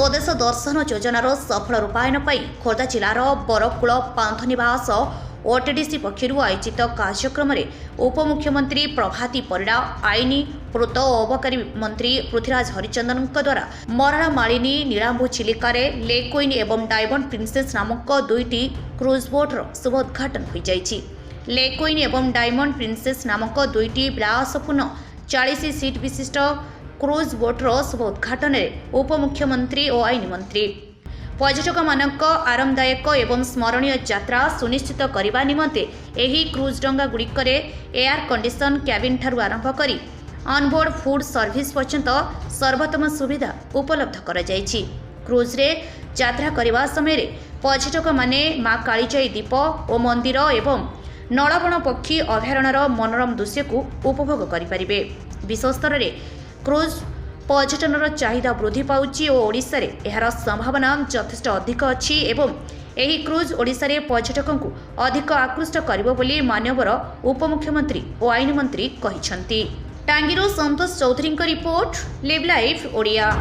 स्वदेश दर्शन योजनार सफल रूपायन पर खोर्धा जिलार बरकूल पांथनिवास ओटीडीसी पक्षर आयोजित कार्यक्रम में उपमुख्यमंत्री प्रभाती परिड़ा आईन पूर्त और अबकारी मंत्री पृथ्वीराज हरिचंदन द्वारा मराड़ा मालिनी नीलांबू चिलिका लेक्विन एवं डायमंड प्रिंसेस नामक दुईटी क्रूज बोट्र शुभ उद्घाटन हो जाइछि। लेक्विन एवं डायमंड प्रिंसेस नामक दुईटी विलासपूर्ण 40 सीट विशिष्ट क्रूज बोट्र शुभ उद्घाटन में उपमुख्यमंत्री और आईन मंत्री पर्यटक मानक आरामदायक एवं स्मरणीय यात्रा सुनिश्चित करने निमंते एही क्रूज डंगा गुड़िकरे एयर कंडीशन कैबिन ठारू आरंभ करी ऑनबोर्ड फूड सर्विस पर्यंत सर्वोत्तम सुविधा उपलब्ध करा जायछि। क्रूज रे यात्रा करने समय पर्यटक माने मां कालीजाई दीप और मंदिर एवं नलबण पक्षी अभयारण्यर मनोरम दृश्य को उपभोग करें। विश्व स्तर में क्रूज पर्यटन चाहिदा वृद्धि पाउछि और ओडिशा रे एहार संभावना यथेष्ट अधिक अछि एवं एही क्रूज ओडिशा रे पर्यटकों को अधिक आकृष्ट करिबो बोली माननीय उपमुख्यमंत्री और आईन मंत्री कहिसंती। टांगीरो Santosh Choudhury report live live Odia.